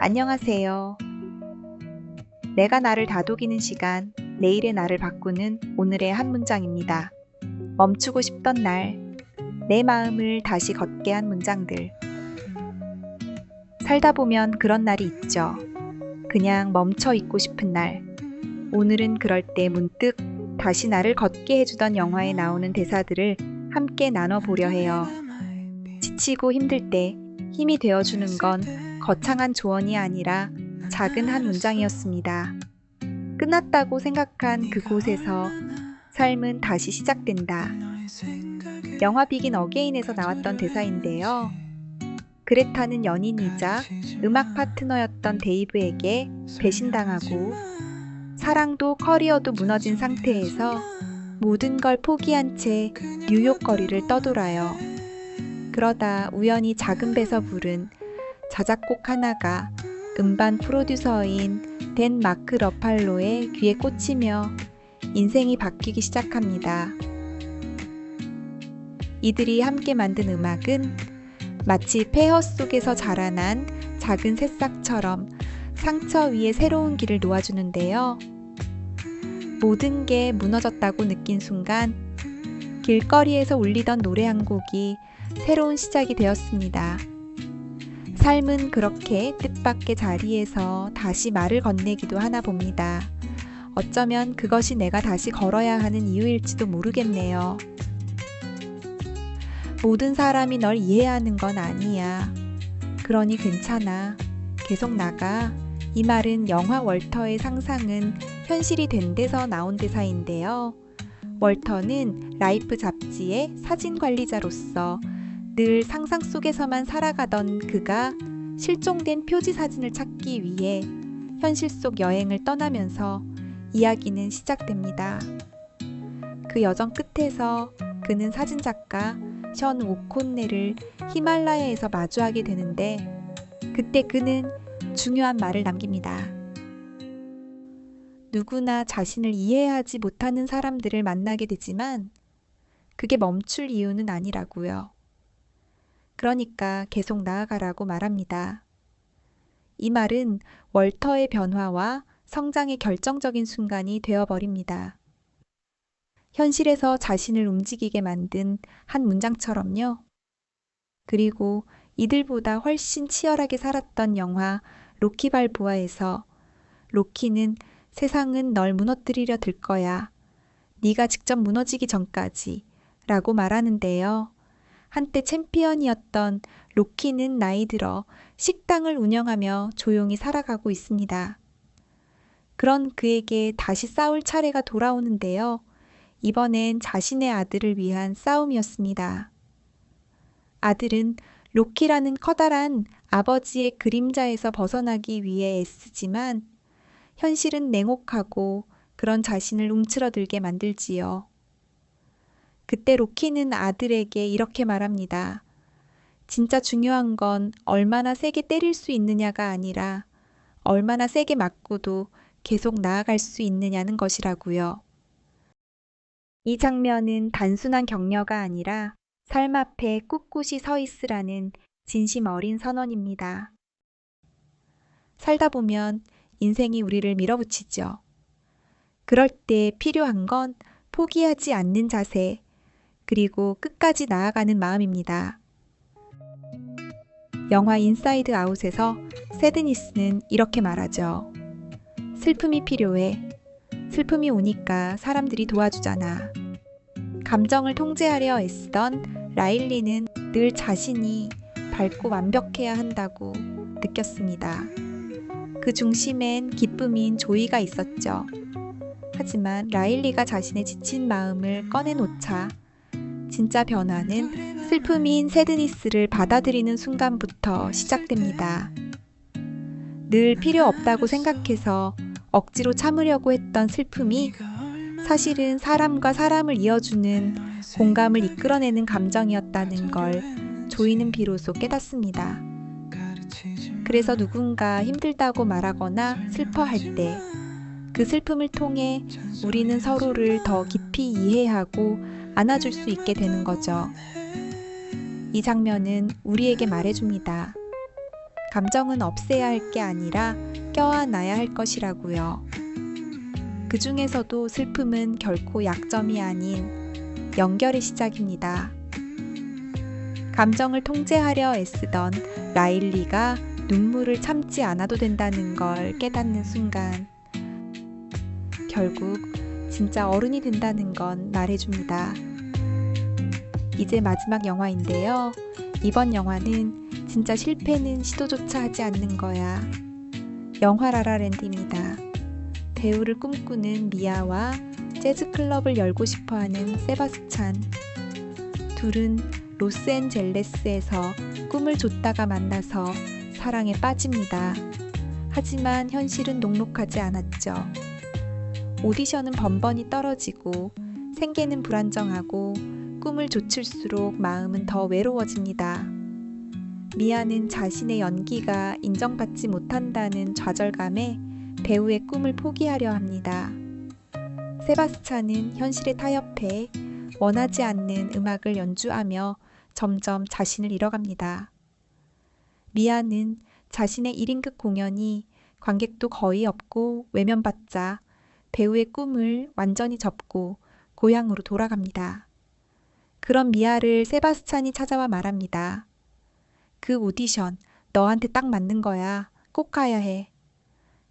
안녕하세요. 내가 나를 다독이는 시간, 내일의 나를 바꾸는 오늘의 한 문장입니다. 멈추고 싶던 날, 내 마음을 다시 걷게 한 문장들. 살다 보면 그런 날이 있죠. 그냥 멈춰 있고 싶은 날. 오늘은 그럴 때 문득 다시 나를 걷게 해주던 영화에 나오는 대사들을 함께 나눠보려 해요. 지치고 힘들 때 힘이 되어주는 건 거창한 조언이 아니라 작은 한 문장이었습니다. 끝났다고 생각한 그곳에서 삶은 다시 시작된다. 영화 비긴 어게인에서 나왔던 대사인데요. 그레타는 연인이자 음악 파트너였던 데이브에게 배신당하고 사랑도 커리어도 무너진 상태에서 모든 걸 포기한 채 뉴욕 거리를 떠돌아요. 그러다 우연히 작은 배서 부른 자작곡 하나가 음반 프로듀서인 댄 마크 러팔로의 귀에 꽂히며 인생이 바뀌기 시작합니다. 이들이 함께 만든 음악은 마치 폐허 속에서 자라난 작은 새싹처럼 상처 위에 새로운 길을 놓아주는데요. 모든 게 무너졌다고 느낀 순간 길거리에서 울리던 노래 한 곡이 새로운 시작이 되었습니다. 삶은 그렇게 뜻밖의 자리에서 다시 말을 건네기도 하나 봅니다. 어쩌면 그것이 내가 다시 걸어야 하는 이유일지도 모르겠네요. 모든 사람이 널 이해하는 건 아니야. 그러니 괜찮아. 계속 나가. 이 말은 영화 월터의 상상은 현실이 된 데서 나온 대사인데요. 월터는 라이프 잡지의 사진 관리자로서 늘 상상 속에서만 살아가던 그가 실종된 표지 사진을 찾기 위해 현실 속 여행을 떠나면서 이야기는 시작됩니다. 그 여정 끝에서 그는 사진작가 션 오콘넬을 히말라야에서 마주하게 되는데 그때 그는 중요한 말을 남깁니다. 누구나 자신을 이해하지 못하는 사람들을 만나게 되지만 그게 멈출 이유는 아니라고요. 그러니까 계속 나아가라고 말합니다. 이 말은 월터의 변화와 성장의 결정적인 순간이 되어버립니다. 현실에서 자신을 움직이게 만든 한 문장처럼요. 그리고 이들보다 훨씬 치열하게 살았던 영화 로키 발보아에서 로키는 세상은 널 무너뜨리려 들 거야. 네가 직접 무너지기 전까지 라고 말하는데요. 한때 챔피언이었던 로키는 나이 들어 식당을 운영하며 조용히 살아가고 있습니다. 그런 그에게 다시 싸울 차례가 돌아오는데요. 이번엔 자신의 아들을 위한 싸움이었습니다. 아들은 로키라는 커다란 아버지의 그림자에서 벗어나기 위해 애쓰지만 현실은 냉혹하고 그런 자신을 움츠러들게 만들지요. 그때 로키는 아들에게 이렇게 말합니다. 진짜 중요한 건 얼마나 세게 때릴 수 있느냐가 아니라 얼마나 세게 맞고도 계속 나아갈 수 있느냐는 것이라고요. 이 장면은 단순한 격려가 아니라 삶 앞에 꿋꿋이 서 있으라는 진심 어린 선언입니다. 살다 보면 인생이 우리를 밀어붙이죠. 그럴 때 필요한 건 포기하지 않는 자세, 그리고 끝까지 나아가는 마음입니다. 영화 인사이드 아웃에서 새드니스는 이렇게 말하죠. 슬픔이 필요해. 슬픔이 오니까 사람들이 도와주잖아. 감정을 통제하려 애쓰던 라일리는 늘 자신이 밝고 완벽해야 한다고 느꼈습니다. 그 중심엔 기쁨인 조이가 있었죠. 하지만 라일리가 자신의 지친 마음을 꺼내놓자 진짜 변화는 슬픔인 새드니스를 받아들이는 순간부터 시작됩니다. 늘 필요 없다고 생각해서 억지로 참으려고 했던 슬픔이 사실은 사람과 사람을 이어주는 공감을 이끌어내는 감정이었다는 걸 조이는 비로소 깨닫습니다. 그래서 누군가 힘들다고 말하거나 슬퍼할 때 그 슬픔을 통해 우리는 서로를 더 깊이 이해하고 안아줄 수 있게 되는 거죠. 이 장면은 우리에게 말해줍니다. 감정은 없애야 할 게 아니라 껴안아야 할 것이라고요. 그 중에서도 슬픔은 결코 약점이 아닌 연결의 시작입니다. 감정을 통제하려 애쓰던 라일리가 눈물을 참지 않아도 된다는 걸 깨닫는 순간, 결국 진짜 어른이 된다는 건 말해줍니다. 이제 마지막 영화인데요. 이번 영화는 진짜 실패는 시도조차 하지 않는 거야. 영화 라라랜드입니다. 배우를 꿈꾸는 미아와 재즈클럽을 열고 싶어하는 세바스찬. 둘은 로스앤젤레스에서 꿈을 쫓다가 만나서 사랑에 빠집니다. 하지만 현실은 녹록하지 않았죠. 오디션은 번번이 떨어지고 생계는 불안정하고 꿈을 좇을수록 마음은 더 외로워집니다. 미아는 자신의 연기가 인정받지 못한다는 좌절감에 배우의 꿈을 포기하려 합니다. 세바스찬은 현실에 타협해 원하지 않는 음악을 연주하며 점점 자신을 잃어갑니다. 미아는 자신의 1인극 공연이 관객도 거의 없고 외면받자 배우의 꿈을 완전히 접고 고향으로 돌아갑니다. 그런 미아를 세바스찬이 찾아와 말합니다. 그 오디션 너한테 딱 맞는 거야. 꼭 가야 해.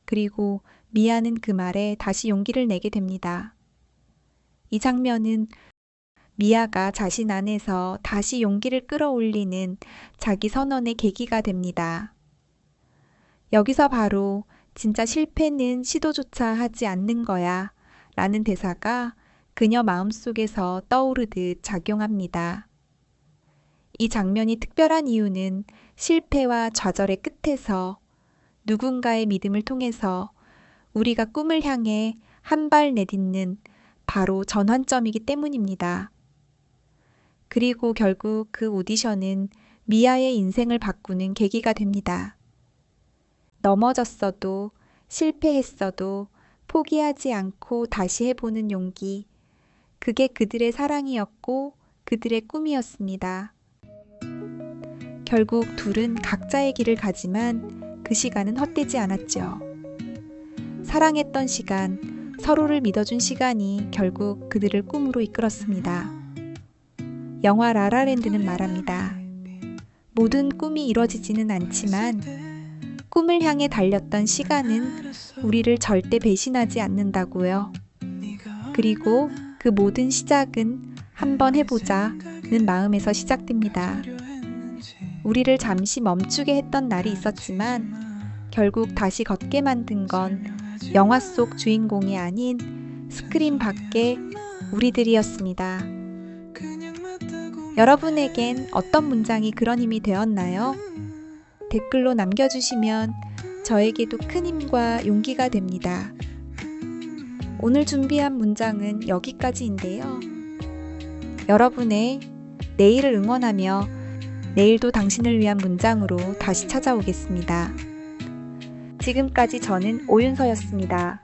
그리고 미아는 그 말에 다시 용기를 내게 됩니다. 이 장면은 미아가 자신 안에서 다시 용기를 끌어올리는 자기 선언의 계기가 됩니다. 여기서 바로 진짜 실패는 시도조차 하지 않는 거야 라는 대사가 그녀 마음속에서 떠오르듯 작용합니다. 이 장면이 특별한 이유는 실패와 좌절의 끝에서 누군가의 믿음을 통해서 우리가 꿈을 향해 한 발 내딛는 바로 전환점이기 때문입니다. 그리고 결국 그 오디션은 미아의 인생을 바꾸는 계기가 됩니다. 넘어졌어도 실패했어도 포기하지 않고 다시 해보는 용기. 그게 그들의 사랑이었고 그들의 꿈이었습니다. 결국 둘은 각자의 길을 가지만 그 시간은 헛되지 않았죠. 사랑했던 시간, 서로를 믿어준 시간이 결국 그들을 꿈으로 이끌었습니다. 영화 라라랜드는 말합니다. 모든 꿈이 이뤄지지는 않지만 꿈을 향해 달렸던 시간은 우리를 절대 배신하지 않는다고요. 그리고 그 모든 시작은 한번 해보자는 마음에서 시작됩니다. 우리를 잠시 멈추게 했던 날이 있었지만 결국 다시 걷게 만든 건 영화 속 주인공이 아닌 스크린 밖의 우리들이었습니다. 여러분에겐 어떤 문장이 그런 힘이 되었나요? 댓글로 남겨주시면 저에게도 큰 힘과 용기가 됩니다. 오늘 준비한 문장은 여기까지인데요. 여러분의 내일을 응원하며 내일도 당신을 위한 문장으로 다시 찾아오겠습니다. 지금까지 저는 오윤서였습니다.